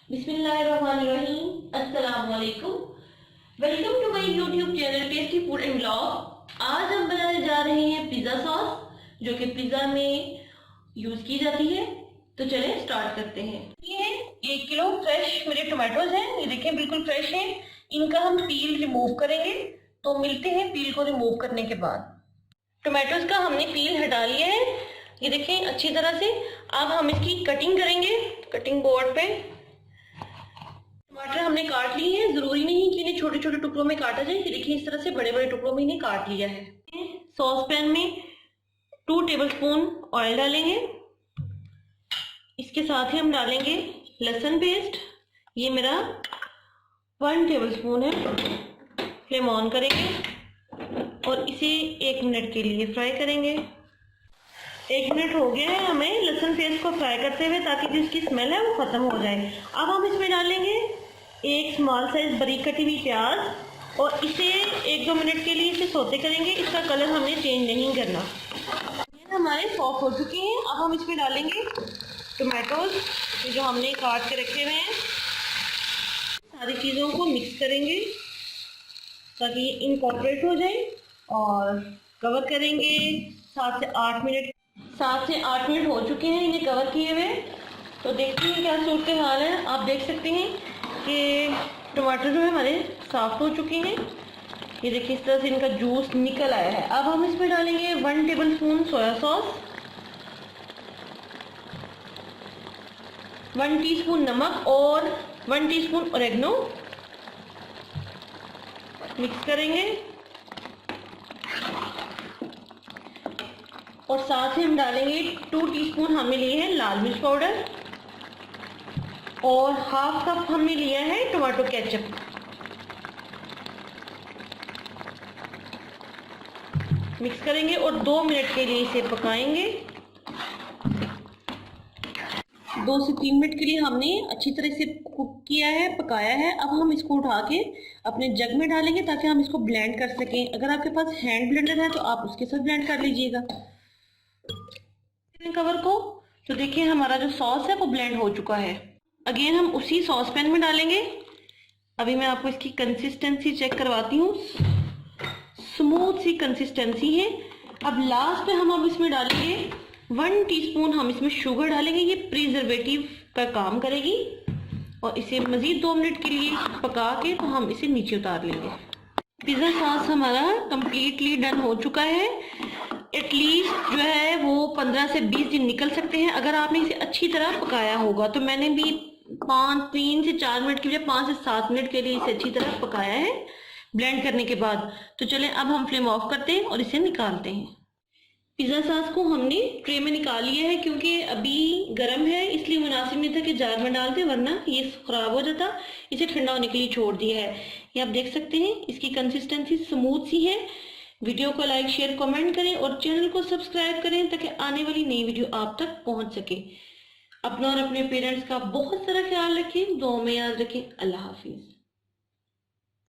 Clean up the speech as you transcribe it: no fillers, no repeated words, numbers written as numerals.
बिस्मिल्लाहिर्रहमानिर्रहीम। अस्सलाम वालेकुम। Welcome to my YouTube channel tasty food and blog. आज हम बनाने जा रहे हैं पिज़्ज़ा सॉस, जो कि पिज़्ज़ा में यूज की जाती है। तो चलें स्टार्ट करते हैं। ये है 1 किलो फ्रेश मेरे टोमेटोज हैं। ये देखें बिल्कुल फ्रेश हैं। इनका हम पील रिमूव करेंगे। तो मिलते हैं पील को रिमूव करने के बाद। टोमेटोज का हमने पील हटा लिया है, ये देखें अच्छी तरह से। अब हम इसकी कटिंग करेंगे कटिंग बोर्ड पे। टमाटर हमने काट लिए हैं, जरूरी नहीं कि इन्हें छोटे छोटे टुकड़ों में काटा जाए। देखिए इस तरह से बड़े बड़े टुकड़ों में इन्हें काट लिया है। सॉस पैन में 2 टेबलस्पून ऑयल डालेंगे। इसके साथ ही हम डालेंगे लहसुन पेस्ट। ये मेरा 1 टेबलस्पून है। फ्लेम ऑन करेंगे और इसे 1 मिनट के लिए फ्राई करेंगे। 1 मिनट हो गया है हमें लहसुन पेस्ट को फ्राई करते हुए, ताकि जो इसकी स्मेल है वो खत्म हो जाए। अब हम इसमें डालेंगे 1 स्मॉल साइज बारीक कटी हुई प्याज और इसे 1-2 मिनट के लिए इसे सौते करेंगे। इसका कलर हमने चेंज नहीं करना। ये हमारे सॉफ्ट हो चुके हैं। अब हम इसमें डालेंगे टोमेटोज जो हमने काट के रखे हुए हैं। सारी चीज़ों को मिक्स करेंगे ताकि ये इनकॉर्पोरेट हो जाए और कवर करेंगे 7 से 8 मिनट। 7 से 8 मिनट हो चुके हैं इन्हें कवर किए हुए। तो देखते हैं क्या सूरत हाल है। आप देख सकते हैं कि टमाटर जो है हमारे साफ्ट हो चुके हैं। ये देखिए इस तरह से इनका जूस निकल आया है। अब हम इसमें डालेंगे 1 टेबलस्पून सोया सॉस, 1 टीस्पून नमक और 1 टीस्पून ओरेगनो। मिक्स करेंगे और साथ ही हम डालेंगे 2 टीस्पून हमने लिए हैं लाल मिर्च पाउडर और 1/2 कप हमने लिया है टमाटो केचप। मिक्स करेंगे और 2 मिनट के लिए इसे पकाएंगे। 2 से 3 मिनट के लिए हमने अच्छी तरह से कुक किया है, पकाया है। अब हम इसको उठा के अपने जग में डालेंगे ताकि हम इसको ब्लेंड कर सकें। अगर आपके पास हैंड ब्लेंडर है तो आप उसके साथ ब्लेंड कर लीजिएगा कवर को। तो देखिए हमारा जो सॉस है वो ब्लेंड हो चुका है। अगेन हम उसी सॉस पैन में डालेंगे। अभी मैं आपको इसकी कंसिस्टेंसी चेक करवाती हूँ। स्मूथ सी कंसिस्टेंसी है। अब लास्ट पे हम अब इसमें डालेंगे 1 टीस्पून हम इसमें शुगर डालेंगे। ये प्रिजर्वेटिव का काम करेगी और इसे मजीद 2 मिनट के लिए पका के तो हम इसे नीचे उतार लेंगे। पिज़्ज़ा सॉस हमारा कंप्लीटली डन हो चुका है। एटलीस्ट जो है वो 15 से 20 दिन निकल सकते हैं अगर आपने इसे अच्छी तरह पकाया होगा। तो मैंने भी 3 से 4 मिनट के लिए 5 से 7 मिनट के लिए इसे अच्छी तरह पकाया है ब्लेंड करने के बाद। तो चलें अब हम फ्लेम ऑफ करते हैं और इसे निकालते हैं। पिज़्ज़ा सॉस को हमने ट्रे में निकाल लिया है क्योंकि अभी गर्म है, इसलिए मुनासिब नहीं था कि जार में डालते, वरना ये खराब हो जाता। इसे ठंडा होने के लिए छोड़ दिया है। ये आप देख सकते हैं इसकी कंसिस्टेंसी स्मूथ सी है। वीडियो को लाइक शेयर कमेंट करें और चैनल को सब्सक्राइब करें ताकि आने वाली नई वीडियो आप तक पहुंच सके। अपना और अपने पेरेंट्स का बहुत सारा ख्याल रखें, दुआ में याद रखें। अल्लाह हाफिज।